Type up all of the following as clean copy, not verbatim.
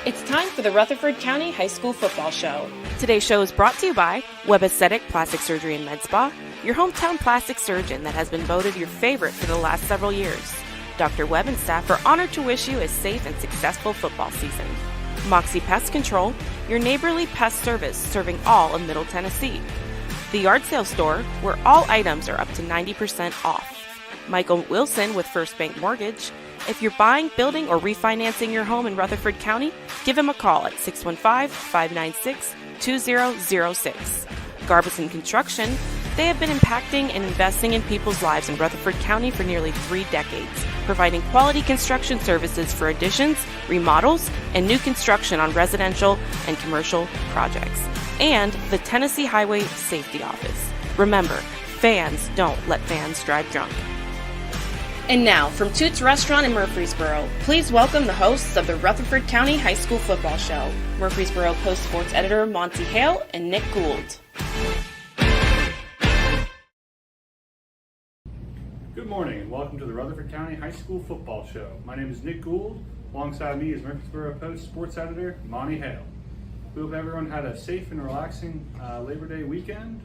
It's time for the Rutherford County High School Football Show. Today's show is brought to you by Webb Aesthetic Plastic Surgery and Med Spa, your hometown plastic surgeon that has been voted your favorite for the last several years. Dr. Webb and staff are honored to wish you a safe and successful football season. Moxie Pest Control, your neighborly pest service serving all of Middle Tennessee. The Yard Sale Store, where all items are up to 90% off. Michael Wilson with First Bank Mortgage. If you're buying, building, or refinancing your home in Rutherford County, give him a call at 615-596-2006. Garbison Construction, they have been impacting and investing in people's lives in Rutherford County for nearly 3 decades, providing quality construction services for additions, remodels, and new construction on residential and commercial projects. And the Tennessee Highway Safety Office. Remember, fans don't let fans drive drunk. And now, from Toots Restaurant in Murfreesboro, please welcome the hosts of the Rutherford County High School Football Show, Murfreesboro Post Sports Editor Monte Hale and Nick Gould. Good morning and welcome to the Rutherford County High School Football Show. My name is Nick Gould. Alongside me is Murfreesboro Post Sports Editor Monte Hale. We hope everyone had a safe and relaxing Labor Day weekend.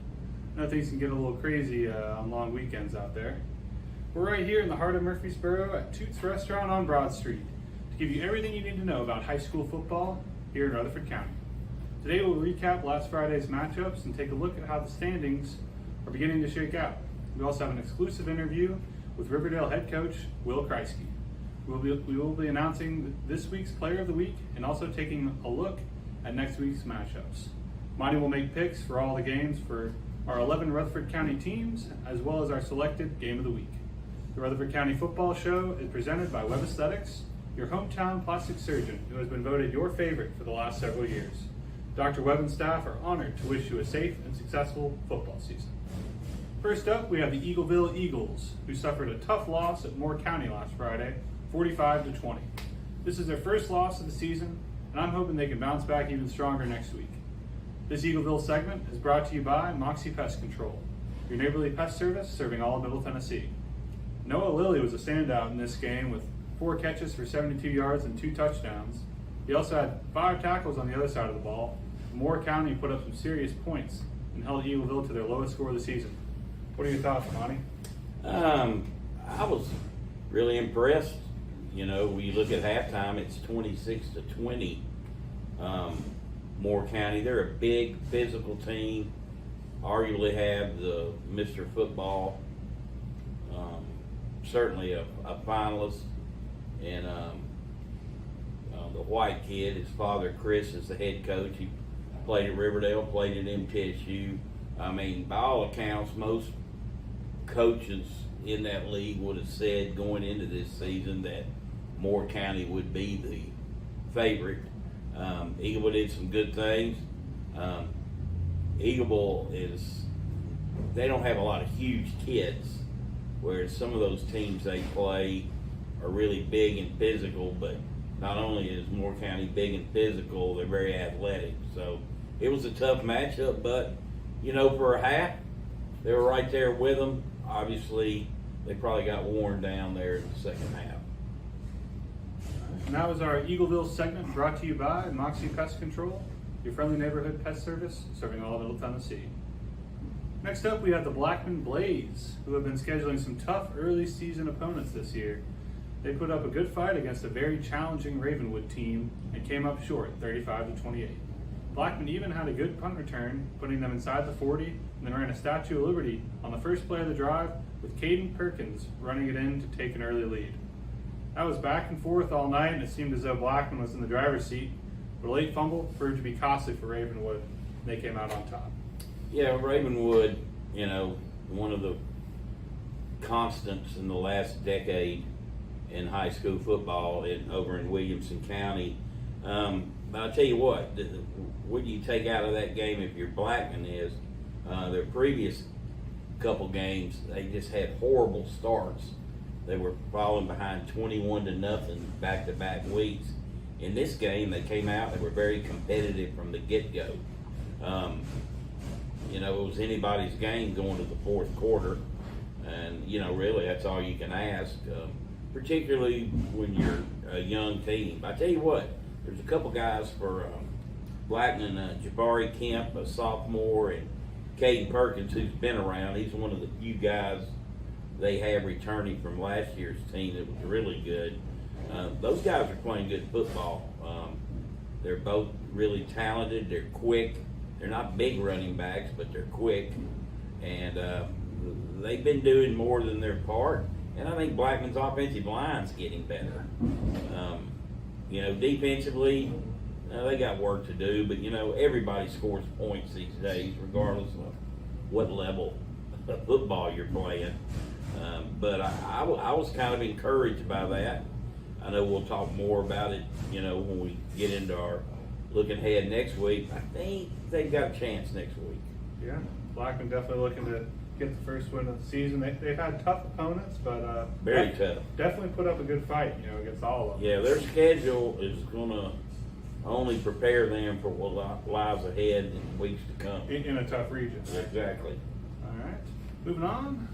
I know things can get a little crazy on long weekends out there. We're right here in the heart of Murfreesboro at Toots Restaurant on Broad Street to give you everything you need to know about high school football here in Rutherford County. Today we'll recap last Friday's matchups and take a look at how the standings are beginning to shake out. We also have an exclusive interview with Riverdale head coach Will Kreisky. We will be announcing this week's Player of the Week and also taking a look at next week's matchups. Monty will make picks for all the games for our 11 Rutherford County teams as well as our selected Game of the Week. The Rutherford County Football Show is presented by Webb Aesthetics, your hometown plastic surgeon who has been voted your favorite for the last several years. Dr. Webb and staff are honored to wish you a safe and successful football season. First up, we have the Eagleville Eagles, who suffered a tough loss at Moore County last Friday, 45-20. This is their first loss of the season, and I'm hoping they can bounce back even stronger next week. This Eagleville segment is brought to you by Moxie Pest Control, your neighborly pest service serving all of Middle Tennessee. Noah Lilly was a standout in this game with 4 catches for 72 yards and 2 touchdowns. He also had 5 tackles on the other side of the ball. Moore County put up some serious points and held Eagleville to their lowest score of the season. What are your thoughts, Monty? I was really impressed. You know, when you look at halftime, it's 26-20. Moore County, they're a big physical team. Arguably have the Mr. Football. Certainly a finalist, and the white kid, his father Chris is the head coach. He played at Riverdale, played at MTSU. I mean, by all accounts, most coaches in that league would have said going into this season that Moore County would be the favorite. Eagleville did some good things. Eagleville they don't have a lot of huge kids, whereas some of those teams they play are really big and physical, but not only is Moore County big and physical, they're very athletic. So it was a tough matchup, but, you know, for a half, they were right there with them. Obviously, they probably got worn down there in the second half. And that was our Eagleville segment brought to you by Moxie Pest Control, your friendly neighborhood pest service serving all of Middle Tennessee. Next up, we have the Blackman Blaze, who have been scheduling some tough early season opponents this year. They put up a good fight against a very challenging Ravenwood team and came up short, 35-28. Blackman even had a good punt return, putting them inside the 40, and then ran a Statue of Liberty on the first play of the drive with Caden Perkins running it in to take an early lead. That was back and forth all night, and it seemed as though Blackman was in the driver's seat, but a late fumble proved to be costly for Ravenwood. They came out on top. Yeah, Ravenwood, you know, one of the constants in the last decade in high school football over in Williamson County. But I'll tell you what do you take out of that game if you're Blackman is their previous couple games, they just had horrible starts. They were falling behind 21-0 back-to-back weeks. In this game, they came out, they were very competitive from the get-go. You know, it was anybody's game going to the fourth quarter. And, you know, really, that's all you can ask, particularly when you're a young team. I tell you what, there's a couple guys for Blackman, Jabari Kemp, a sophomore, and Caden Perkins, who's been around. He's one of the few guys they have returning from last year's team that was really good. Those guys are playing good football. They're both really talented. They're quick. They're not big running backs, but they're quick. And they've been doing more than their part. And I think Blackman's offensive line's getting better. Defensively, they got work to do, but, everybody scores points these days, regardless of what level of football you're playing. But I was kind of encouraged by that. I know we'll talk more about it, when we get into our looking ahead next week. I think they've got a chance next week. Yeah, Blackman definitely looking to get the first win of the season. They've had tough opponents, but very tough. Definitely put up a good fight, against all of them. Yeah, their schedule is going to only prepare them for what lies ahead in weeks to come. In a tough region. Exactly. All right, moving on.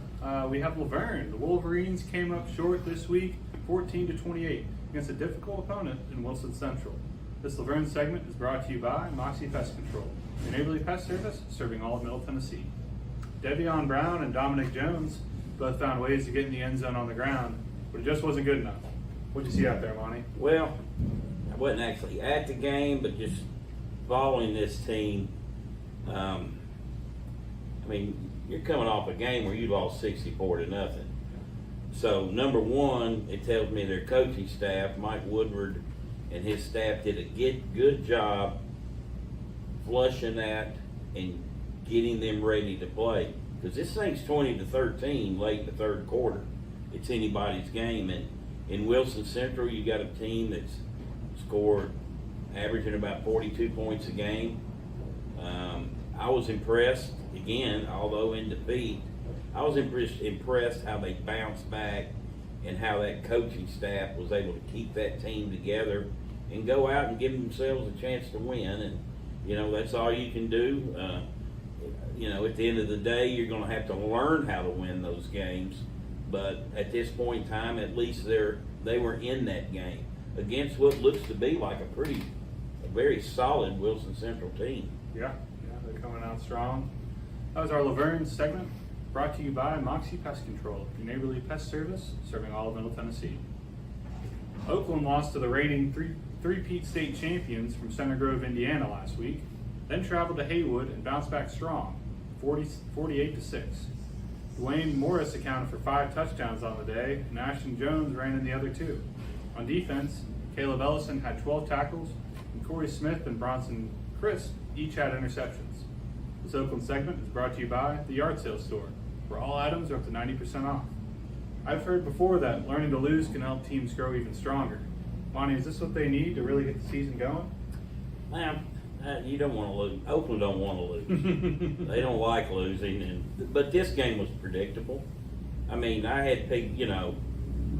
We have Laverne. The Wolverines came up short this week, 14-28, against a difficult opponent in Wilson Central. This Laverne segment is brought to you by Moxie Pest Control, your neighborly pest service serving all of Middle Tennessee. Devion Brown and Dominic Jones both found ways to get in the end zone on the ground, but it just wasn't good enough. What'd you see out there, Monte? Well, I wasn't actually at the game, but just following this team. You're coming off a game where you lost 64-0. So, number one, it tells me their coaching staff, Mike Woodward and his staff, did a good job flushing that and getting them ready to play. Because this thing's 20-13 late in the third quarter. It's anybody's game. And in Wilson Central, you got a team that's scored, averaging about 42 points a game. I was impressed, again, although in defeat, I was impressed how they bounced back and how that coaching staff was able to keep that team together and go out and give themselves a chance to win. And, that's all you can do. At the end of the day, you're going to have to learn how to win those games. But at this point in time, at least they were in that game against what looks to be like a very solid Wilson Central team. Yeah, they're coming out strong. That was our Laverne segment, brought to you by Moxie Pest Control, your neighborly pest service serving all of Middle Tennessee. Oakland lost to the reigning three-peat state champions from Center Grove, Indiana last week, then traveled to Haywood and bounced back strong, 48-6. Dwayne Morris accounted for 5 touchdowns on the day, and Ashton Jones ran in the other 2. On defense, Caleb Ellison had 12 tackles, and Corey Smith and Bronson Crisp each had interceptions. This Oakland segment is brought to you by the Yard Sale Store, where all items are up to 90% off. I've heard before that learning to lose can help teams grow even stronger. Monty, is this what they need to really get the season going? You don't want to lose. Oakland don't want to lose. They don't like losing, but this game was predictable. I had people,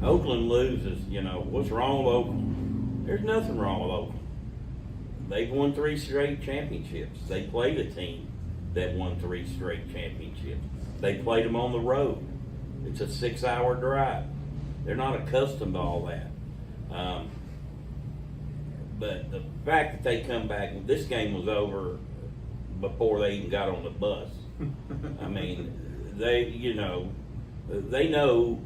Oakland loses, what's wrong with Oakland? There's nothing wrong with Oakland. They've won 3 straight championships. They played a team that won 3 straight championships. They played them on the road. It's a 6-hour drive. They're not accustomed to all that. But the fact that they come back, this game was over before they even got on the bus. They know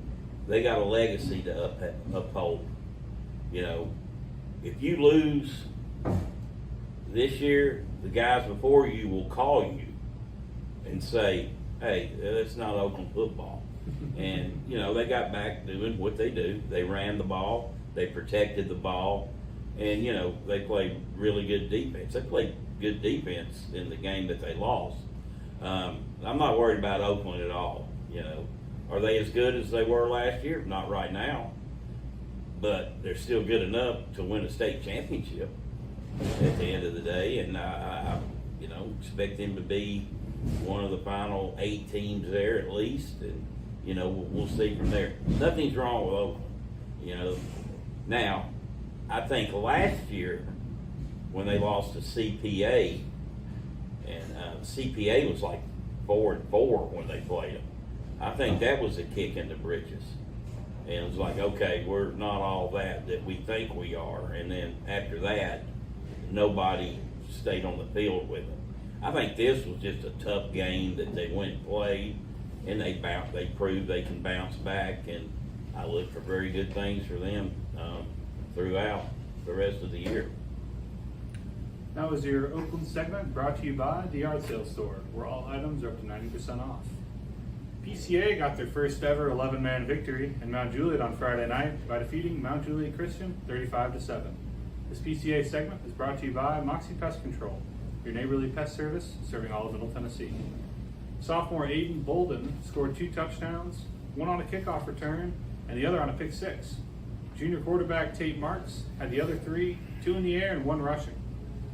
they got a legacy to uphold. If you lose this year, the guys before you will call you and say, hey, that's not Oakland football. And, they got back doing what they do. They ran the ball. They protected the ball. And, they played really good defense. They played good defense in the game that they lost. I'm not worried about Oakland at all. Are they as good as they were last year? Not right now. But they're still good enough to win a state championship at the end of the day. And I expect them to be one of the final 8 teams there at least. And, we'll see from there. Nothing's wrong with Oakland. Now, I think last year when they lost to CPA, and CPA was like 4-4 when they played them. I think that was a kick in the britches. And it was like, okay, we're not all that we think we are. And then after that, nobody stayed on the field with them. I think this was just a tough game that they went and played, and they proved they can bounce back, and I look for very good things for them throughout the rest of the year. That was your Oakland segment, brought to you by the Yard Sale Store, where all items are up to 90% off. PCA got their first ever 11-man victory in Mount Juliet on Friday night by defeating Mount Juliet Christian 35-7. This PCA segment is brought to you by Moxie Pest Control, your neighborly pest service serving all of Middle Tennessee. Sophomore Aiden Bolden scored 2 touchdowns, one on a kickoff return and the other on a pick 6. Junior quarterback Tate Marks had the other 3, 2 in the air and 1 rushing.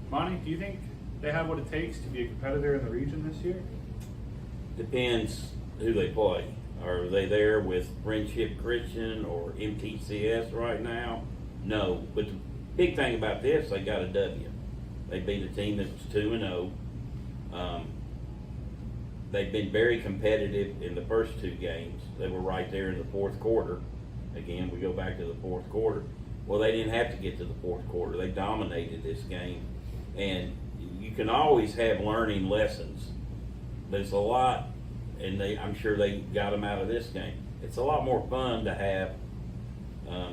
Monte, do you think they have what it takes to be a competitor in the region this year? Depends who they play. Are they there with Friendship Christian or MTCS right now? No, but the big thing about this, they got a W. They beat a team that was 2-0. They've been very competitive in the first 2 games. They were right there in the fourth quarter. Again, we go back to the fourth quarter. Well, they didn't have to get to the fourth quarter. They dominated this game. And you can always have learning lessons, but it's a lot, and I'm sure they got them out of this game. It's a lot more fun to have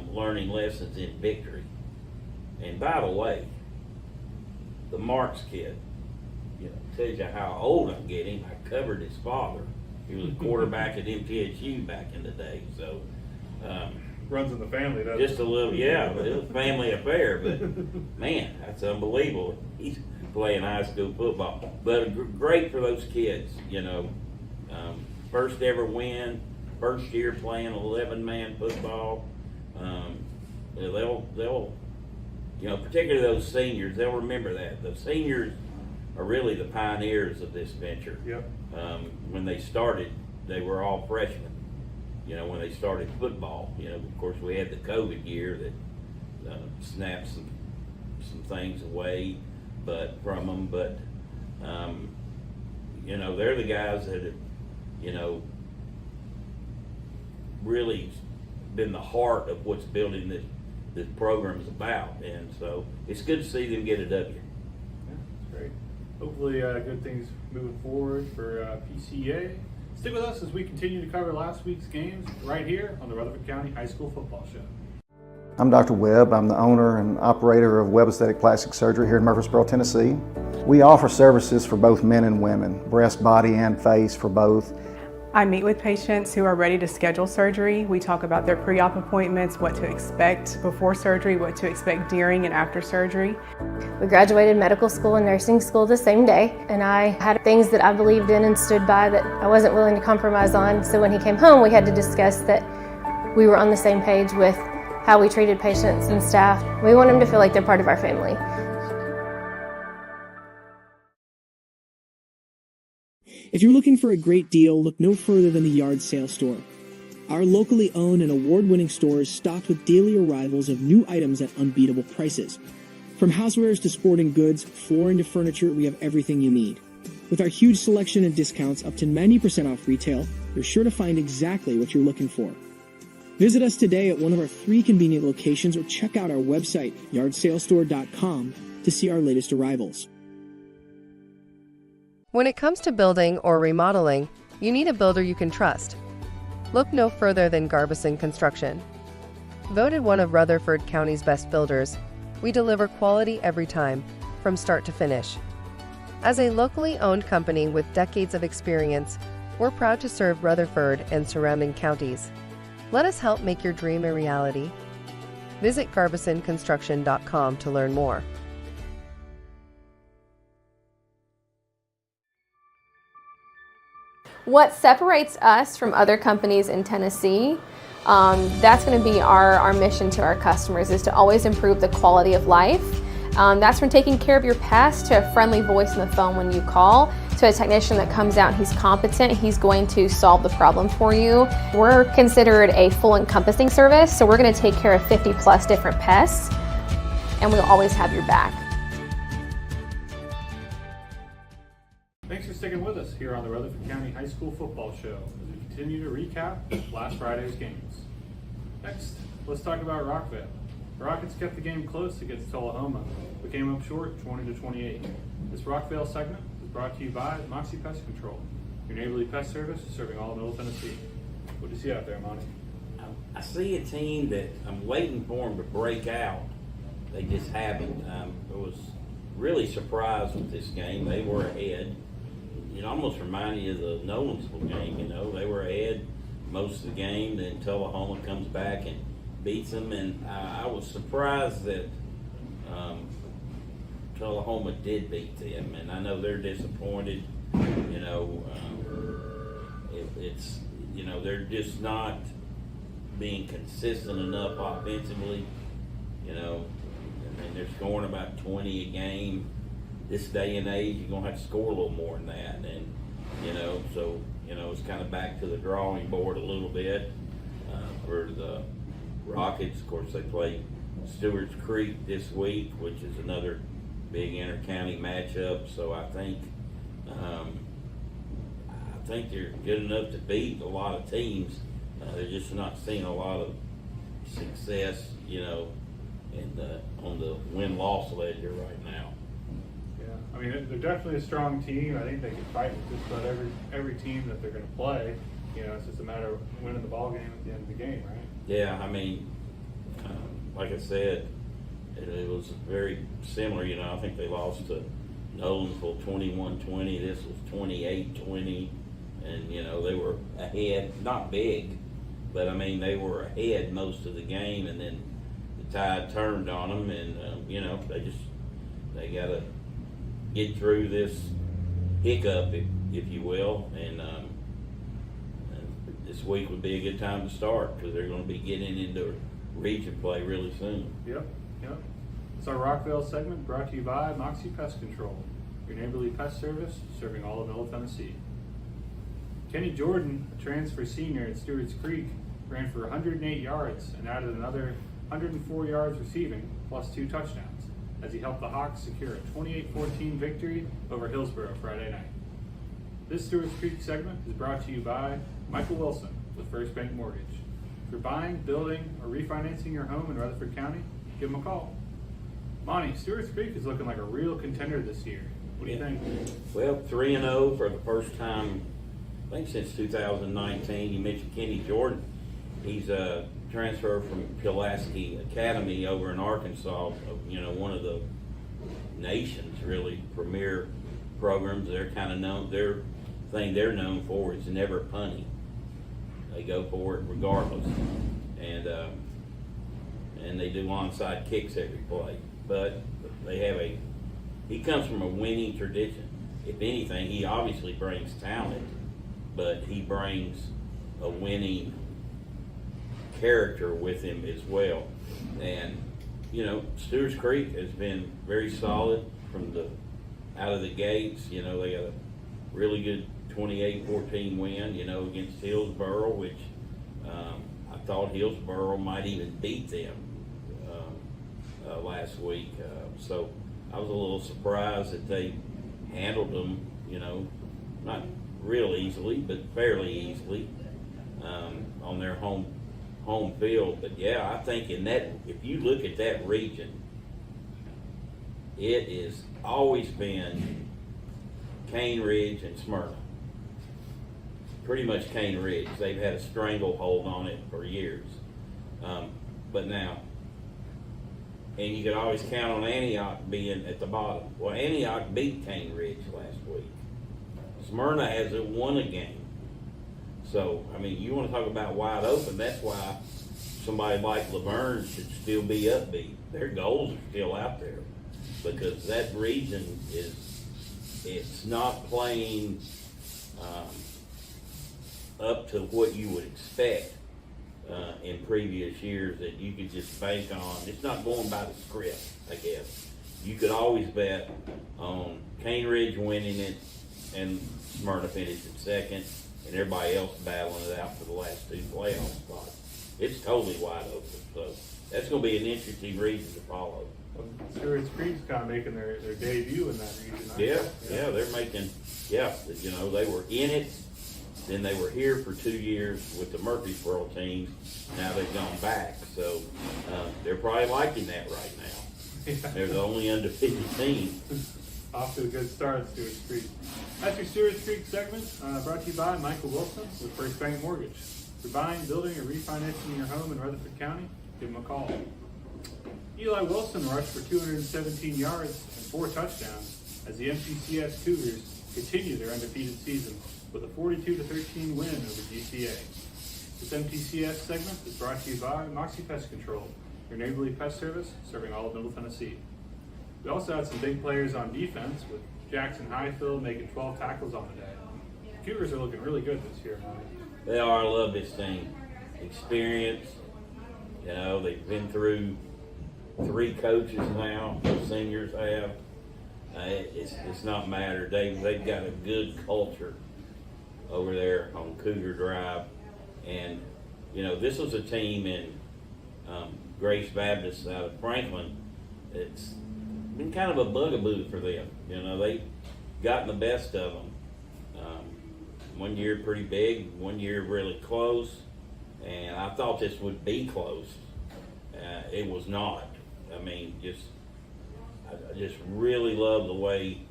learning lessons in victory. And by the way, the Marks kid, tells you how old I'm getting. I covered his father. He was a quarterback at MTSU back in the day. So runs in the family, doesn't it? Just a little, yeah. It was a family affair, but man, that's unbelievable. He's playing high school football, but great for those kids. First ever win, first year playing 11-man football. They'll particularly those seniors, they'll remember that. The seniors are really the pioneers of this venture. Yep. When they started, they were all freshmen. When they started football, of course we had the COVID year that snapped some things away, from them. But they're the guys that have, really been the heart of what's building this program is about, and so it's good to see them get a W. Yeah, that's great. Hopefully, good things moving forward for PCA. Stick with us as we continue to cover last week's games right here on the Rutherford County High School Football Show. I'm Dr. Webb. I'm the owner and operator of Webb Aesthetic Plastic Surgery here in Murfreesboro, Tennessee. We offer services for both men and women, breast, body, and face for both. I meet with patients who are ready to schedule surgery. We talk about their pre-op appointments, what to expect before surgery, what to expect during and after surgery. We graduated medical school and nursing school the same day, and I had things that I believed in and stood by that I wasn't willing to compromise on. So when he came home, we had to discuss that we were on the same page with how we treated patients and staff. We want them to feel like they're part of our family. If you're looking for a great deal, look no further than the Yard Sale Store. Our locally owned and award-winning store is stocked with daily arrivals of new items at unbeatable prices. From housewares to sporting goods, flooring to furniture, we have everything you need. With our huge selection and discounts up to 90% off retail, you're sure to find exactly what you're looking for. Visit us today at one of our 3 convenient locations or check out our website, yardsalestore.com, to see our latest arrivals. When it comes to building or remodeling, you need a builder you can trust. Look no further than Garbison Construction. Voted one of Rutherford County's best builders, we deliver quality every time, from start to finish. As a locally owned company with decades of experience, we're proud to serve Rutherford and surrounding counties. Let us help make your dream a reality. Visit garbisonconstruction.com to learn more. What separates us from other companies in Tennessee, that's going to be our mission to our customers, is to always improve the quality of life. That's from taking care of your pest to a friendly voice on the phone when you call, to a technician that comes out and he's competent, he's going to solve the problem for you. We're considered a full encompassing service, so we're going to take care of 50 plus different pests, and we'll always have your back. Thanks for sticking with us here on the Rutherford County High School Football Show as we continue to recap last Friday's games. Next, let's talk about Rockville. The Rockets kept the game close against Tullahoma, but came up short 20-28. This Rockville segment is brought to you by Moxie Pest Control, your neighborly pest service serving all of Middle Tennessee. What do you see out there, Monte? I see a team that I'm waiting for them to break out. They just haven't. I was really surprised with this game. They were ahead. It almost reminded you of the Nolensville game, They were ahead most of the game, then Tullahoma comes back and beats them, and I was surprised that Tullahoma did beat them, and I know they're disappointed. It's they're just not being consistent enough offensively. And they're scoring about 20 a game. This day and age, you're gonna have to score a little more than that, and so it's kind of back to the drawing board a little bit for the Rockets. Of course, they play Stewart's Creek this week, which is another big inter-county matchup. So I think they're good enough to beat a lot of teams. They're just not seeing a lot of success, on the win-loss ledger right now. Yeah, I mean, they're definitely a strong team. I think they can fight with just about every team that they're going to play. It's just a matter of winning the ball game at the end of the game, right? Yeah, I mean, like I said, it was very similar. I think they lost to Nolensville 21-20. This was 28-20, and they were ahead, not big, but I mean they were ahead most of the game, and then the tide turned on them, and they got to get through this hiccup, if you will, and this week would be a good time to start because they're going to be getting into region play really soon. Yep. It's our Rockville segment brought to you by Moxie Pest Control, your neighborly pest service serving all of Middle Tennessee. Kenny Jordan, a transfer senior at Stewart's Creek, ran for 108 yards and added another 104 yards receiving, plus 2 touchdowns, as he helped the Hawks secure a 28-14 victory over Hillsboro Friday night. This Stewart's Creek segment is brought to you by Michael Wilson with First Bank Mortgage. If you're buying, building, or refinancing your home in Rutherford County, give them a call. Monty, Stewart's Creek is looking like a real contender this year. What do you think? Well, 3-0 for the first time, I think since 2019. You mentioned Kenny Jordan. He's a transfer from Pulaski Academy over in Arkansas, one of the nation's really premier programs. They're kind of known, their thing they're known for is never punting. They go for it regardless. And they do onside kicks every play. But he comes from a winning tradition. If anything, he obviously brings talent, but he brings a winning character with him as well. And Stewart's Creek has been very solid from out of the gates. They got a really good 28-14 win, against Hillsboro, which I thought Hillsboro might even beat them last week. So I was a little surprised that they handled them, not real easily, but fairly easily on their home field. But yeah, I think if you look at that region, it has always been Cane Ridge and Smyrna. Pretty much Cane Ridge. They've had a stranglehold on it for years. But now, and you could always count on Antioch being at the bottom. Well, Antioch beat Cane Ridge last week. Smyrna hasn't won a game. So, I mean, you want to talk about wide open, that's why somebody like Laverne should still be upbeat. Their goals are still out there because that region it's not playing up to what you would expect in previous years that you could just bank on. It's not going by the script, I guess. You could always bet on Cane Ridge winning it and Smyrna finishing second and everybody else battling it out for the last 2 playoff spots. It's totally wide open. So that's going to be an interesting region to follow. Well, Stewart's Creek's kind of making their debut in that region. Yeah, they're making, they were in it then they were here for 2 years with the Murfreesboro team. Now they've gone back, so they're probably liking that right now. Yeah. They're the only undefeated team. Off to a good start, Stewart Street. That's your Stewart Street segment, brought to you by Michael Wilson with First Bank Mortgage. If you're buying, building, or refinancing your home in Rutherford County, give them a call. Eli Wilson rushed for 217 yards and 4 touchdowns as the MTCS Cougars continue their undefeated season with a 42-13 win over GCA. This MTCS segment is brought to you by Moxie Pest Control, your neighborly pest service serving all of Middle Tennessee. We also had some big players on defense with Jackson Highfield making 12 tackles on the day. Cougars are looking really good this year, Monte. They are. I love this team. Experience. You know, they've been through 3 coaches now. The seniors have. It's not matter. They've got a good culture over there on Cougar Drive, and you know this was a team in Grace Baptist out of Franklin. It's been kind of a bugaboo for them. You know, they've gotten the best of them. 1 year pretty big, 1 year really close, and I thought this would be close. It was not. I mean, I just really love the way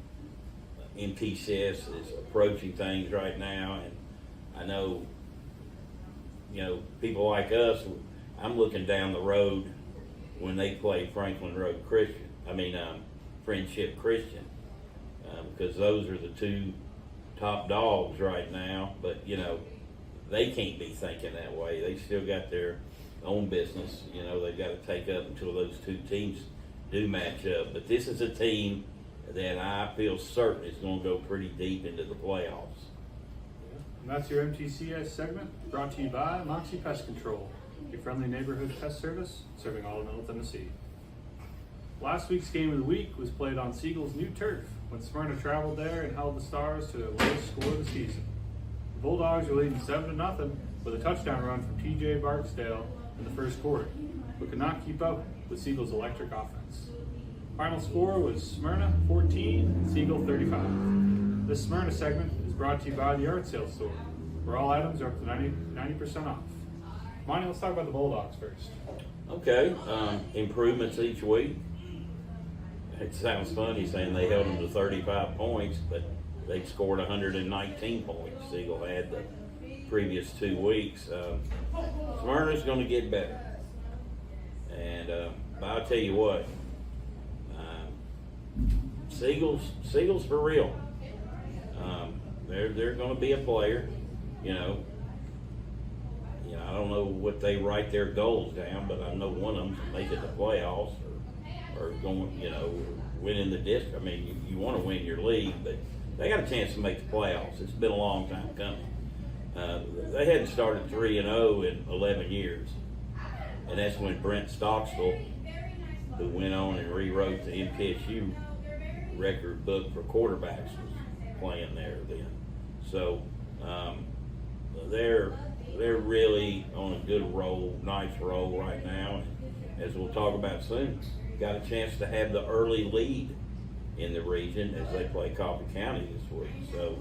MTCS is approaching things right now, and I know, you know, people like us, I'm looking down the road when they play Franklin Road Christian. Friendship Christian, because those are the 2 top dogs right now. But you know, they can't be thinking that way. They still got their own business. You know, they've got to take up until those 2 teams do match up. But this is a team that I feel certain is going to go pretty deep into the playoffs. And that's your MTCS segment, brought to you by Moxie Pest Control, your friendly neighborhood pest service serving all of Middle Tennessee. Last week's game of the week was played on Siegel's new turf when Smyrna traveled there and held the Stars to their lowest score of the season. The Bulldogs were leading 7-0 with a touchdown run from T.J. Barksdale in the first quarter, but could not keep up with Siegel's electric offense. Final score was Smyrna 14 and Siegel 35. This Smyrna segment is brought to you by the Yard Sale Store, where all items are up to 90% off. Monty, let's talk about the Bulldogs first. Okay, improvements each week. It sounds funny saying they held them to 35 points, but they scored 119 points. Siegel had the previous 2 weeks. Smyrna's going to get better. And but I'll tell you what, Siegel's for real. They're going to be a player. You know, I don't know what they write their goals down, but I know one of them's making the playoffs or going, you know, winning the district. I mean, you want to win your league, but they got a chance to make the playoffs. It's been a long time coming. They hadn't started 3-0 in 11 years, and that's when Brent Stockstill, who went on and rewrote the MTSU record book for quarterbacks, was playing there then. So they're really on a good roll, nice roll right now. And as we'll talk about soon, got a chance to have the early lead in the region as they play Coffee County this week. So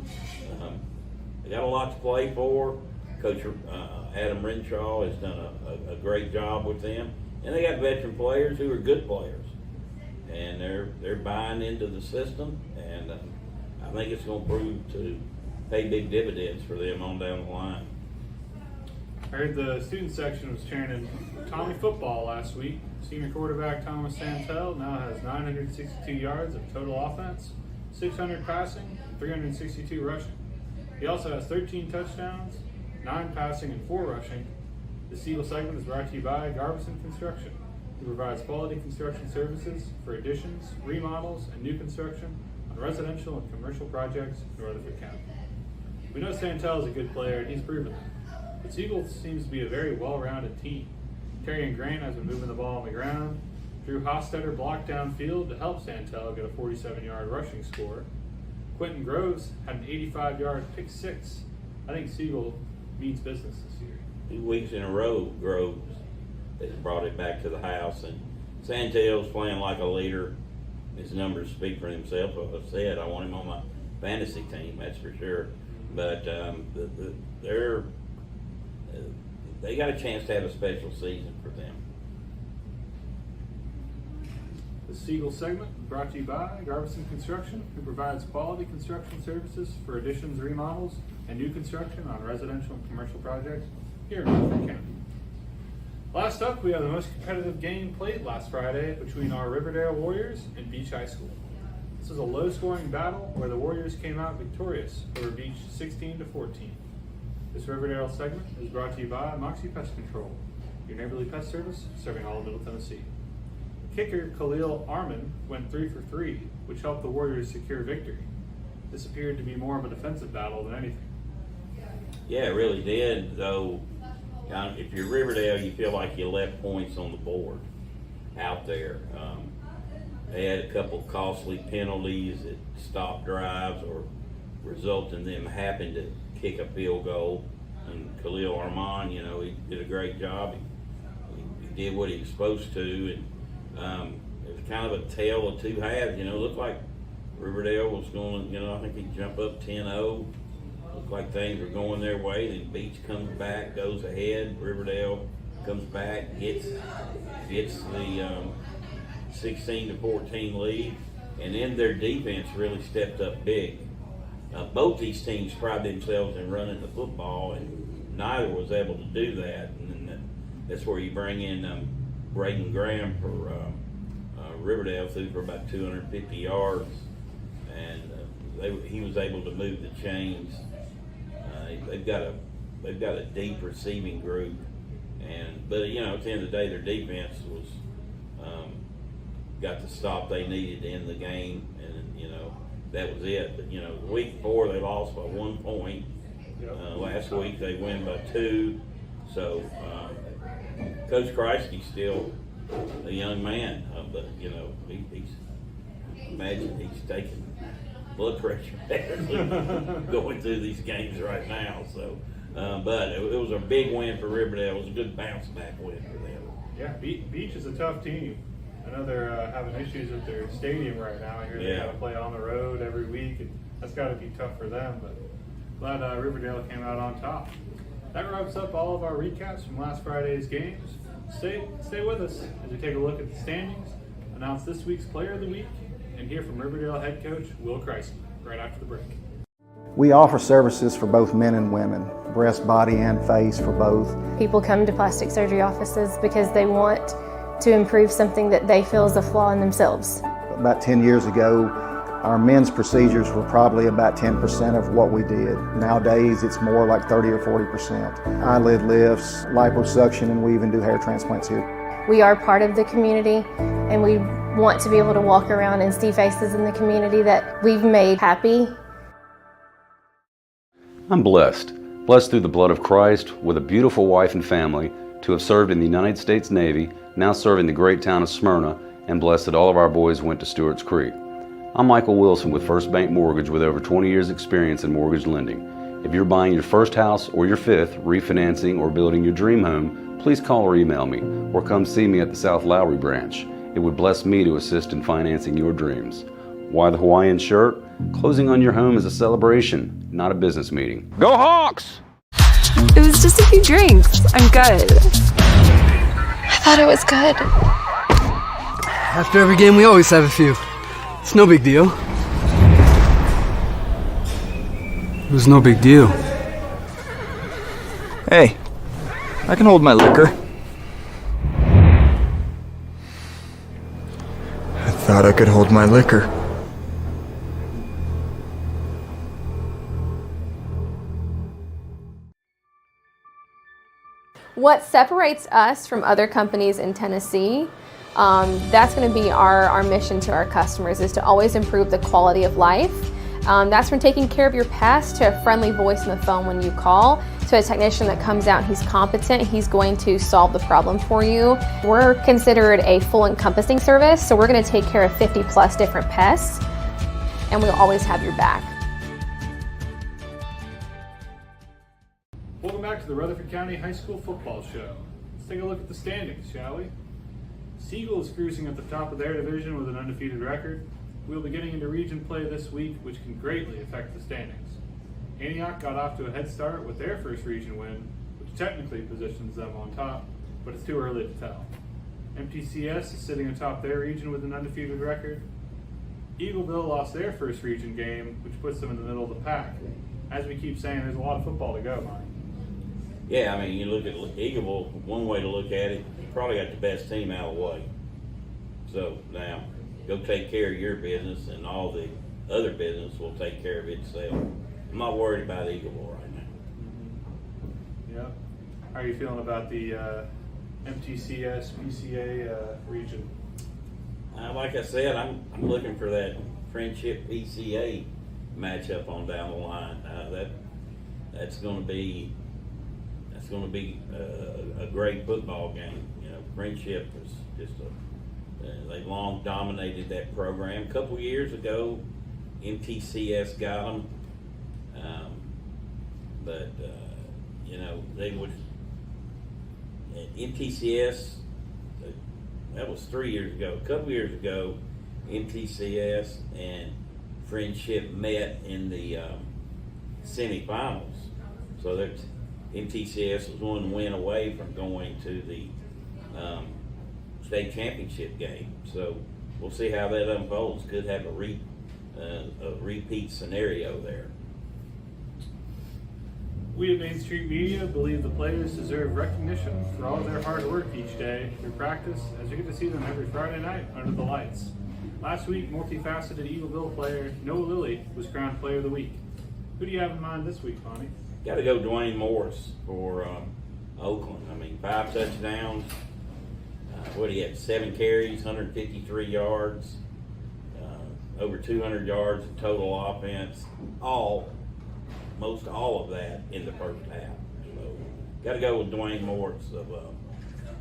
they got a lot to play for. Coach Adam Renshaw has done a great job with them, and they got veteran players who are good players, and they're buying into the system, and I think it's going to prove to pay big dividends for them on down the line. I heard the student section was cheering Tommy football last week. Senior quarterback Thomas Santel now has 962 yards of total offense, 600 passing, and 362 rushing. He also has 13 touchdowns, 9 passing, and 4 rushing. The Siegel segment is brought to you by Garbison Construction, who provides quality construction services for additions, remodels, and new construction on residential and commercial projects in Rutherford County. We know Santel is a good player, and he's proven that. But Siegel seems to be a very well-rounded team. Kerrion Grant has been moving the ball on the ground. Drew Hostetter blocked downfield to help Santel get a 47-yard rushing score. Quentin Groves had an 85-yard pick six. I think Siegel means business this year. 2 weeks in a row, Groves has brought it back to the house, and Santel's playing like a leader. His numbers speak for themselves. As I said, I want him on my fantasy team, that's for sure. but they got a chance to have a special season for them. The Siegel segment brought to you by Garbison Construction, who provides quality construction services for additions, remodels, and new construction on residential and commercial projects here in Rutherford County. Last up, we have the most competitive game played last Friday between our Riverdale Warriors and Beach High School. This was a low-scoring battle where the Warriors came out victorious over Beach 16-14. This Riverdale segment is brought to you by Moxie Pest Control, your neighborly pest service serving all of Middle Tennessee. Kicker Khalil Arman went 3 for 3, which helped the Warriors secure victory. This appeared to be more of a defensive battle than anything. Yeah, it really did, though. If you're Riverdale, you feel like you left points on the board out there. They had a couple costly penalties that stopped drives or result in them having to kick a field goal. And Khalil Arman, he did a great job. He did what he was supposed to, and it was kind of a tale of two halves. It looked like Riverdale was going, I think he'd jump up 10-0. Looked like things were going their way. Then Beach comes back, goes ahead. Riverdale comes back, gets the 16-14 lead, and then their defense really stepped up big. Both these teams pride themselves in running the football, and neither was able to do that. And then that's where you bring in Braden Graham for Riverdale, threw for about 250 yards, and he was able to move the chains. They've got a deep receiving group, but at the end of the day, their defense was got the stop they needed to end the game, and that was it. But week 4 they lost by 1 point. Last week they win by 2. So Coach Kreisky's still a young man, but imagine he's taking blood pressure going through these games right now. So, but it was a big win for Riverdale. It was a good bounce back win for them. Yeah, Beach is a tough team. I know they're having issues with their stadium right now. I hear they got to play on the road every week, and that's got to be tough for them. But glad Riverdale came out on top. That wraps up all of our recaps from last Friday's games. Stay with us as we take a look at the standings, announce this week's Player of the Week, and hear from Riverdale head coach Will Kreisky right after the break. We offer services for both men and women, breast, body, and face for both. People come to plastic surgery offices because they want to improve something that they feel is a flaw in themselves. About 10 years ago, our men's procedures were probably about 10% of what we did. Nowadays, it's more like 30 or 40%. Eyelid lifts, liposuction, and we even do hair transplants here. We are part of the community, and we want to be able to walk around and see faces in the community that we've made happy. I'm blessed through the blood of Christ, with a beautiful wife and family, to have served in the United States Navy, now serving the great town of Smyrna, and blessed that all of our boys went to Stewart's Creek. I'm Michael Wilson with First Bank Mortgage, with over 20 years experience in mortgage lending. If you're buying your first house or your fifth, refinancing or building your dream home, please call or email me, or come see me at the South Lowry branch. It would bless me to assist in financing your dreams. Why the Hawaiian shirt? Closing on your home is a celebration, not a business meeting. Go Hawks! It was just a few drinks. I'm good. I thought I was good. After every game, we always have a few. It's no big deal. It was no big deal. Hey, I can hold my liquor. I thought I could hold my liquor. What separates us from other companies in Tennessee, that's going to be our mission to our customers, is to always improve the quality of life. That's from taking care of your past to a friendly voice on the phone when you call, to a technician that comes out and he's competent, he's going to solve the problem for you. We're considered a full encompassing service, so we're going to take care of 50 plus different pests, and we'll always have your back. Welcome back to the Rutherford County High School Football Show. Let's take a look at the standings, shall we? Siegel is cruising at the top of their division with an undefeated record. We'll be getting into region play this week, which can greatly affect the standings. Antioch got off to a head start with their first region win, which technically positions them on top, but it's too early to tell. MTCS is sitting atop their region with an undefeated record. Eagleville lost their first region game, which puts them in the middle of the pack. As we keep saying, there's a lot of football to go, Mike. Yeah, I mean, you look at Eagleville, one way to look at it, you probably got the best team out of the way. So now, go take care of your business, and all the other business will take care of itself. I'm not worried about Eagleville right now. Yeah. How are you feeling about the MTCS PCA region? Like I said, I'm looking for that Friendship PCA matchup on down the line. That's going to be a great football game. You know, Friendship is just they've long dominated that program. A couple years ago, MTCS got them, but you know, they would MTCS. That was 3 years ago. A couple years ago, MTCS and Friendship met in the semifinals. So that MTCS was one win away from going to the state championship game. So we'll see how that unfolds. Could have a repeat scenario there. We at Main Street Media believe the players deserve recognition for all of their hard work each day through practice, as you get to see them every Friday night under the lights. Last week, multifaceted Eagleville player Noah Lilly was crowned Player of the Week. Who do you have in mind this week, Bonnie? Got to go Dwayne Morris for Oakland. I mean, 5 touchdowns. What he had, 7 carries, 153 yards, over 200 yards of total offense. Most all of that in the first half. So, got to go with Dwayne Morris of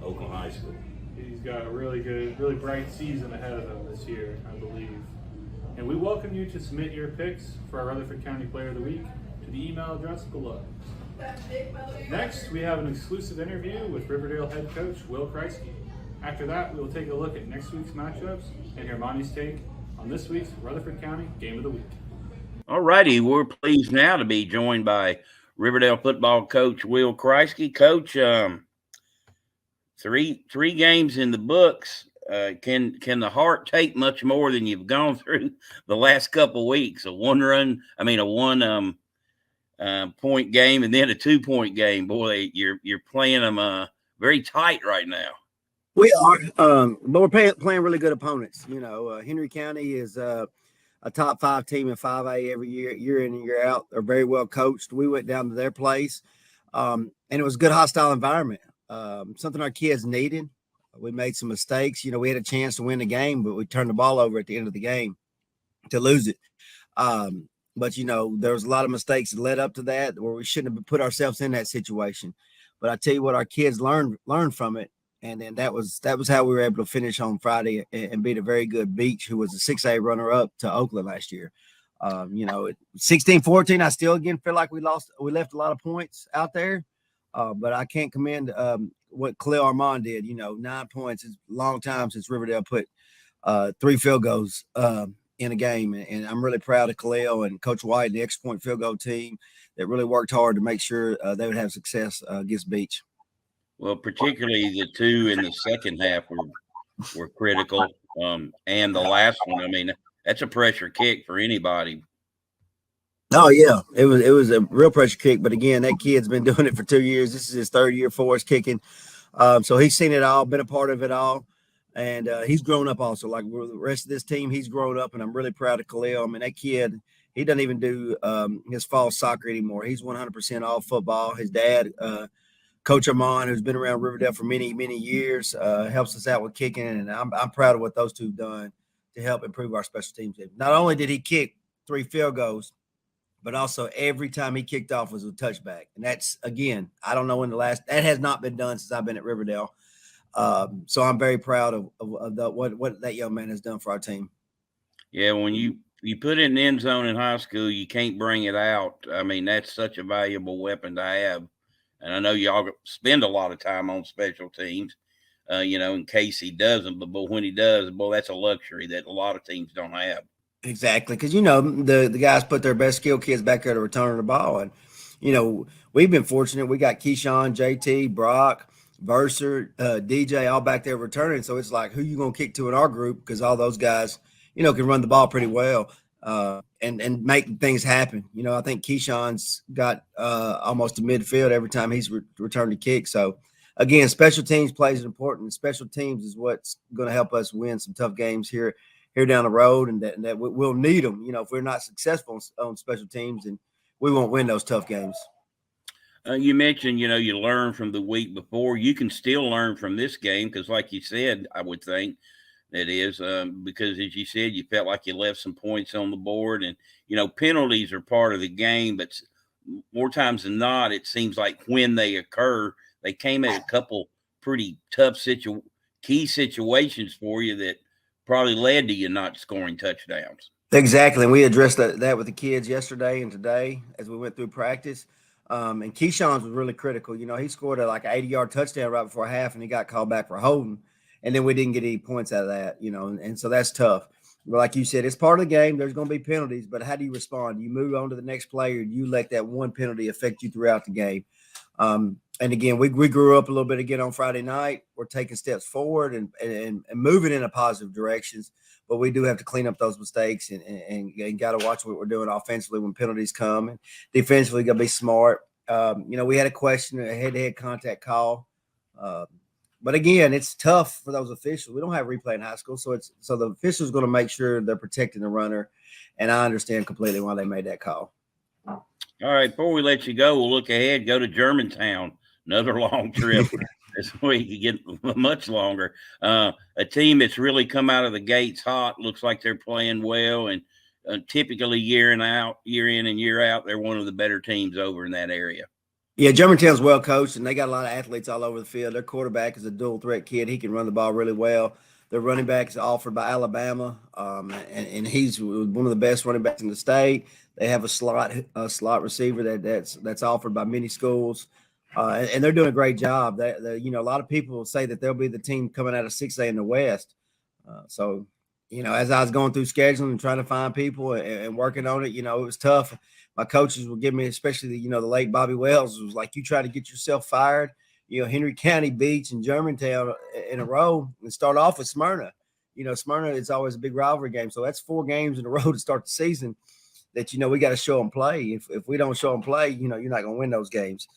Oakland High School. He's got a really good, really bright season ahead of him this year, I believe. And we welcome you to submit your picks for our Rutherford County Player of the Week to the email address below. Next, we have an exclusive interview with Riverdale head coach Will Kreisky. After that, we will take a look at next week's matchups and hear Monty's take on this week's Rutherford County Game of the Week. All righty, we're pleased now to be joined by Riverdale football coach Will Kreisky. Coach, three games in the books. Can the Heart take much more than you've gone through the last couple of weeks? A one point game and then a 2-point game. Boy, you're playing them very tight right now. We are, but we're playing really good opponents. You know, Henry County is a top 5 team in 5A every year in and year out. They're very well coached. We went down to their place, and it was a good hostile environment. Something our kids needed. We made some mistakes. You know, we had a chance to win the game, but we turned the ball over at the end of the game to lose it. But, you know, there was a lot of mistakes that led up to that where we shouldn't have put ourselves in that situation. But I tell you what, our kids learned from it. And then that was how we were able to finish on Friday and beat a very good Beach, who was a 6A runner-up to Oakland last year. You know, 16-14, I still again feel like we left a lot of points out there. But I can't commend what Khalil Armand did. You know, 9 points is a long time since Riverdale put 3 field goals in a game. And I'm really proud of Khalil and Coach White and the extra point field goal team that really worked hard to make sure they would have success against Beach. Well, particularly the 2 in the second half were critical. And the last one, I mean, that's a pressure kick for anybody. Oh yeah, it was a real pressure kick. But again, that kid's been doing it for 2 years. This is his 3rd year for us kicking. So he's seen it all, been a part of it all. And he's grown up also. Like the rest of this team, he's grown up, and I'm really proud of Khalil. I mean, that kid, he doesn't even do his fall soccer anymore. He's 100% all football. His dad, Coach Armand, who's been around Riverdale for many, many years, helps us out with kicking, and I'm proud of what those two have done to help improve our special teams. Not only did he kick 3 field goals, but also every time he kicked off was a touchback. And that's, again, I don't know when that has not been done since I've been at Riverdale. So I'm very proud of what that young man has done for our team. Yeah, when you put it in the end zone in high school, you can't bring it out. I mean, that's such a valuable weapon to have. And I know y'all spend a lot of time on special teams, you know, in case he doesn't. But when he does, boy, that's a luxury that a lot of teams don't have. Exactly, because the guys put their best skill kids back there to return the ball, and we've been fortunate. We got Keyshawn, JT, Brock, Verser, DJ all back there returning. So it's like, who you gonna kick to in our group? Because all those guys, can run the ball pretty well, and make things happen. I think Keyshawn's got almost to midfield every time he's returned a kick. So again, special teams plays an important. Special teams is what's going to help us win some tough games here down the road, and that we'll need them. If we're not successful on special teams, and we won't win those tough games. You mentioned, you learn from the week before. You can still learn from this game because, like you said, I would think that is because, as you said, you felt like you left some points on the board, and penalties are part of the game. But more times than not, it seems like when they occur, they came at a couple pretty tough key situations for you that probably led to you not scoring touchdowns. Exactly. And we addressed that with the kids yesterday and today as we went through practice. And Keyshawn's was really critical. He scored a 80-yard touchdown right before half, and he got called back for holding. And then we didn't get any points out of that, and so that's tough. But like you said, it's part of the game. There's going to be penalties, but how do you respond? Do you move on to the next play, or do you let that one penalty affect you throughout the game? And again, we grew up a little bit again on Friday night. We're taking steps forward and moving in a positive directions, but we do have to clean up those mistakes and got to watch what we're doing offensively when penalties come, and defensively got to be smart. We had a head-to-head contact call, but again, it's tough for those officials. We don't have replay in high school, so the officials going to make sure they're protecting the runner, and I understand completely why they made that call. All right, before we let you go, we'll look ahead. Go to Germantown. Another long trip this week. You get much longer. A team that's really come out of the gates hot. Looks like they're playing well, and typically year in and year out, they're one of the better teams over in that area. Yeah, Germantown's well coached, and they got a lot of athletes all over the field. Their quarterback is a dual threat kid. He can run the ball really well. Their running back is offered by Alabama, and he's one of the best running backs in the state. They have a slot receiver that's offered by many schools. And they're doing a great job. A lot of people say that they'll be the team coming out of 6A in the West. So, as I was going through scheduling and trying to find people and working on it, it was tough. My coaches would give me, especially the late Bobby Wells, was like, you try to get yourself fired. Henry County, Beach, and Germantown in a row, and start off with Smyrna. Smyrna is always a big rivalry game. So that's 4 games in a row to start the season that, we got to show them play. If we don't show them play, you're not going to win those games.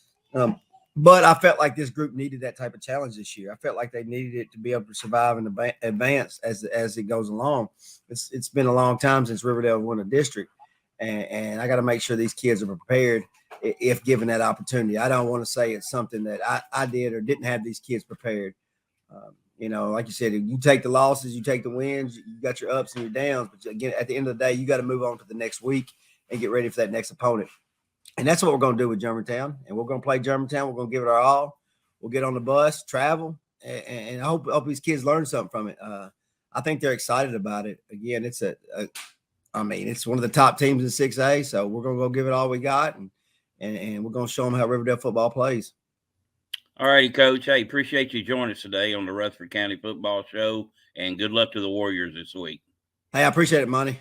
But I felt like this group needed that type of challenge this year. I felt like they needed it to be able to survive and advance as it goes along. It's been a long time since Riverdale won a district, and I got to make sure these kids are prepared if given that opportunity. I don't want to say it's something that I did or didn't have these kids prepared. Like you said, you take the losses, you take the wins, you got your ups and your downs, but again, at the end of the day, you got to move on to the next week and get ready for that next opponent. And that's what we're going to do with Germantown. And we're going to play Germantown. We're going to give it our all. We'll get on the bus, travel, and I hope these kids learn something from it. I think they're excited about it. Again, it's it's one of the top teams in 6A, so we're going to go give it all we got, and we're going to show them how Riverdale football plays. All righty, Coach. Hey, appreciate you joining us today on the Rutherford County Football Show, and good luck to the Warriors this week. Hey, I appreciate it, Monte.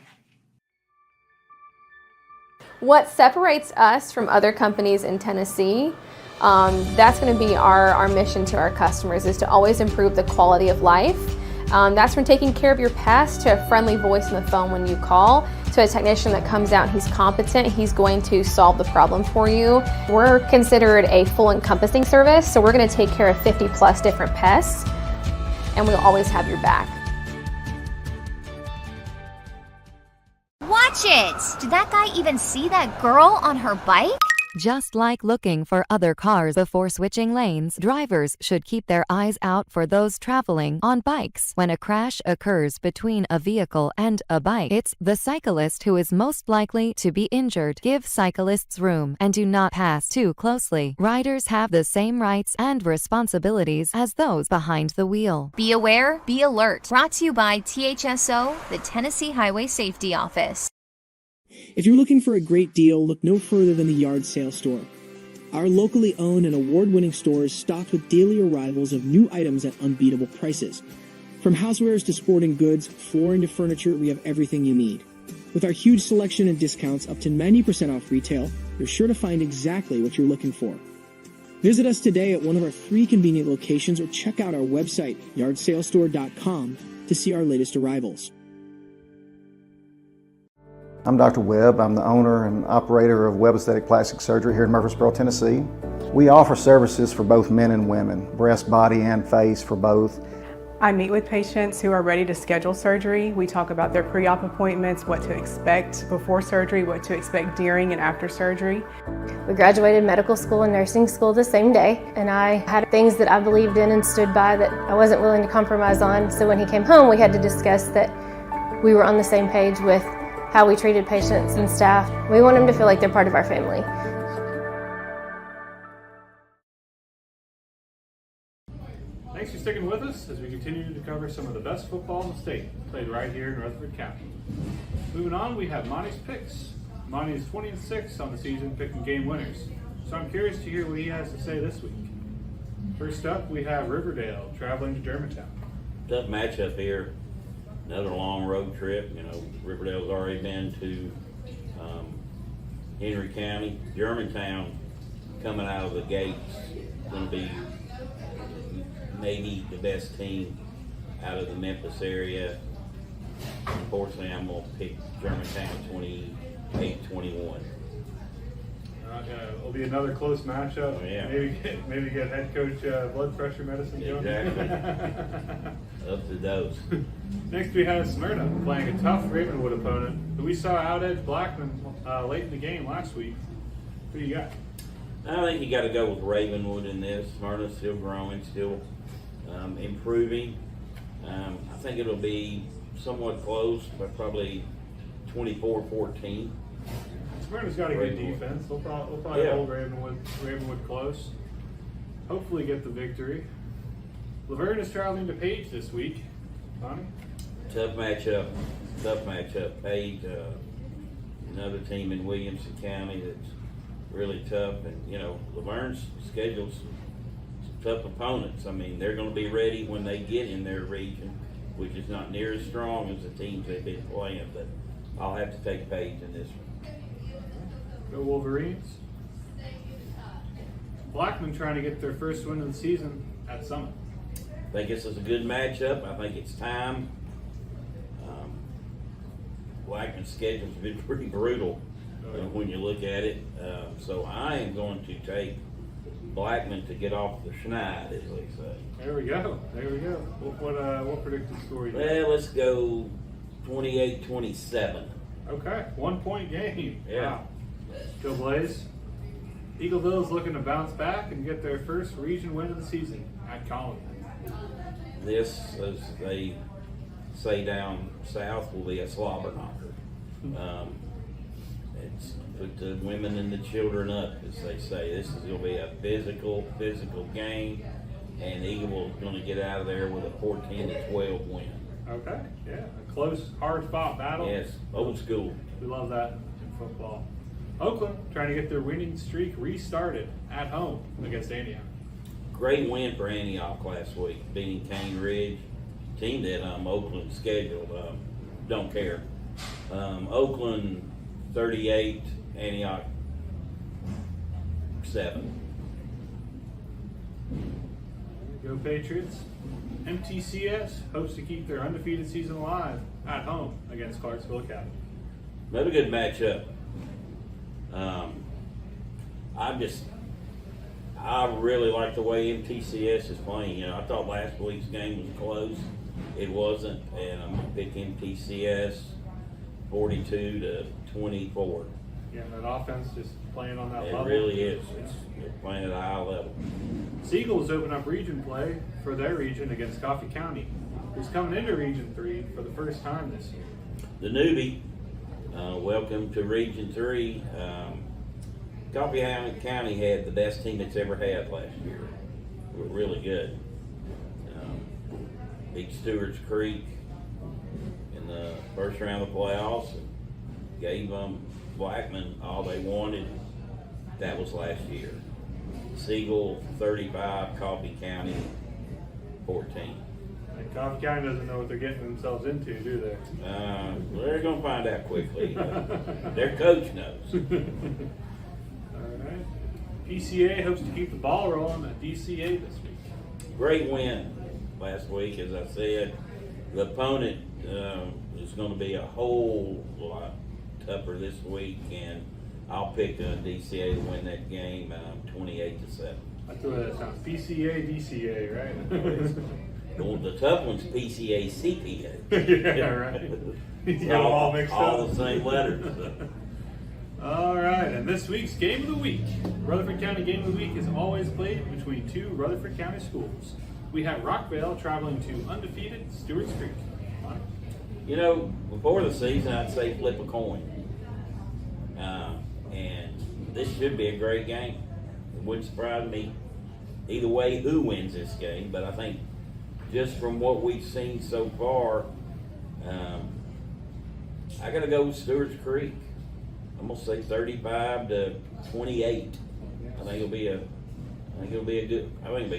What separates us from other companies in Tennessee, that's going to be our mission to our customers, is to always improve the quality of life. That's from taking care of your past to a friendly voice on the phone when you call, to a technician that comes out, he's competent, he's going to solve the problem for you. We're considered a full encompassing service, so we're going to take care of 50 plus different pests, and we'll always have your back. Watch it! Did that guy even see that girl on her bike? Just like looking for other cars before switching lanes, drivers should keep their eyes out for those traveling on bikes. When a crash occurs between a vehicle and a bike, it's the cyclist who is most likely to be injured. Give cyclists room and do not pass too closely. Riders have the same rights and responsibilities as those behind the wheel. Be aware, be alert. Brought to you by THSO, the Tennessee Highway Safety Office. If you're looking for a great deal, look no further than the Yard Sale Store. Our locally owned and award-winning store is stocked with daily arrivals of new items at unbeatable prices. From housewares to sporting goods, flooring to furniture, we have everything you need. With our huge selection and discounts up to 90% off retail, you're sure to find exactly what you're looking for. Visit us today at one of our 3 convenient locations or check out our website, yardsalestore.com, to see our latest arrivals. I'm Dr. Webb. I'm the owner and operator of Webb Aesthetic Plastic Surgery here in Murfreesboro, Tennessee. We offer services for both men and women, breast, body, and face for both. I meet with patients who are ready to schedule surgery. We talk about their pre-op appointments, what to expect before surgery, what to expect during and after surgery. We graduated medical school and nursing school the same day, and I had things that I believed in and stood by that I wasn't willing to compromise on. So when he came home, we had to discuss that we were on the same page with how we treated patients and staff. We want them to feel like they're part of our family. Thanks for sticking with us as we continue to cover some of the best football in the state, played right here in Rutherford County. Moving on, we have Monte's picks. Monte is 20-6 on the season, picking game winners. So I'm curious to hear what he has to say this week. First up, we have Riverdale traveling to Germantown. Tough matchup here. Another long road trip. You know, Riverdale's already been to Henry County. Germantown coming out of the gates going to be maybe the best team out of the Memphis area. Unfortunately, I'm going to pick Germantown 28-21. It'll be another close matchup. Oh, yeah. Maybe get head coach blood pressure medicine going. Exactly. Up to those. Next, we have Smyrna playing a tough Ravenwood opponent who we saw out-edge Blackman late in the game last week. Who do you got? I think you got to go with Ravenwood in this. Smyrna's still growing, still improving. I think it'll be somewhat close, but probably 24-14. Smyrna's got a good defense. They'll probably hold Ravenwood close. Hopefully get the victory. Laverne is traveling to Page this week. Bonnie? Tough matchup. Page, another team in Williamson County that's really tough. And, you know, Laverne's schedules some tough opponents. I mean, they're going to be ready when they get in their region, which is not near as strong as the teams they've been playing. But I'll have to take Page in this one. Go Wolverines. Blackman trying to get their first win of the season at Summit. I think this is a good matchup. I think it's time. Blackman's schedule's been pretty brutal when you look at it. So I am going to take Blackman to get off the schneid, as they say. There we go. What predicted score you got? Well, let's go 28-27. Okay, 1 point game. Yeah. Wow. Go Blaze. Eagleville's looking to bounce back and get their first region win of the season at Colony. This, as they say down south, will be a slobber knocker. It's put the women and the children up, as they say. This is going to be a physical game, and Eagle is going to get out of there with a 14-12 win. Okay, yeah, a close, hard-fought battle. Yes, old school. We love that in football. Oakland trying to get their winning streak restarted at home against Antioch. Great win for Antioch last week, beating Cane Ridge, team that Oakland scheduled. Don't care. Oakland 38, Antioch 7. Go Patriots. MTCS hopes to keep their undefeated season alive at home against Clarksville Academy. Another good matchup. I really like the way MTCS is playing. You know, I thought last week's game was close. It wasn't, and I'm going to pick MTCS 42-24. Yeah, that offense just playing on that level. It really is. They're playing at a high level. Seagulls open up region play for their region against Coffee County, who's coming into Region 3 for the first time this year. The newbie, welcome to Region 3. Coffee County had the best team it's ever had last year. They were really good. Beat Stewart's Creek in the first round of the playoffs and gave Blackman all they wanted. That was last year. Siegel 35, Coffee County 14. And Coffee County doesn't know what they're getting themselves into, do they? They're going to find out quickly. Their coach knows. All right. PCA hopes to keep the ball rolling at DCA this week. Great win last week, as I said. The opponent is going to be a whole lot tougher this week, and I'll pick DCA to win that game 28-7. That's the way that sounds. PCA, DCA, right? Well, the tough one's PCA, CPA. Yeah, right. You got all mixed up. All the same letters. All right, and this week's Game of the Week. Rutherford County Game of the Week is always played between two Rutherford County schools. We have Rockvale traveling to undefeated Stewart's Creek. You know, before the season, I'd say flip a coin. And this should be a great game. It wouldn't surprise me either way who wins this game, but I think just from what we've seen so far, I got to go with Stewart's Creek. I'm gonna say 35-28. I think it'll be a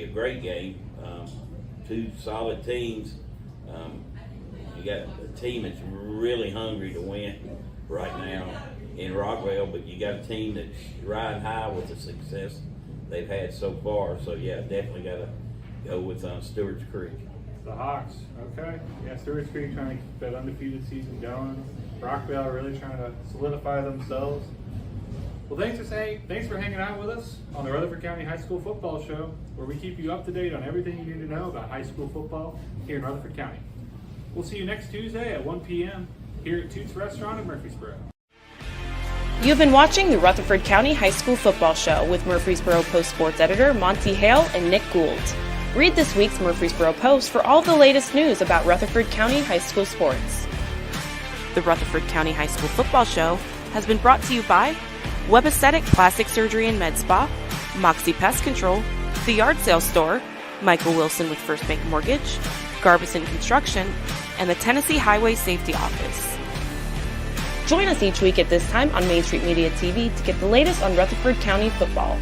great game. Two solid teams. You got a team that's really hungry to win right now in Rockvale, but you got a team that's riding high with the success they've had so far. So yeah, definitely got to go with Stewart's Creek. The Hawks, okay. Yeah, Stewart's Creek trying to keep that undefeated season going. Rockvale really trying to solidify themselves. Well, thanks for hanging out with us on the Rutherford County High School Football Show, where we keep you up to date on everything you need to know about high school football here in Rutherford County. We'll see you next Tuesday at 1 p.m. here at Toots Restaurant in Murfreesboro. You've been watching the Rutherford County High School Football Show with Murfreesboro Post sports editor Monte Hale and Nick Gould. Read this week's Murfreesboro Post for all the latest news about Rutherford County High School sports. The Rutherford County High School Football Show has been brought to you by Web Aesthetic Plastic Surgery and Med Spa, Moxie Pest Control, The Yard Sale Store, Michael Wilson with First Bank Mortgage, Garbison Construction, and the Tennessee Highway Safety Office. Join us each week at this time on Main Street Media TV to get the latest on Rutherford County football.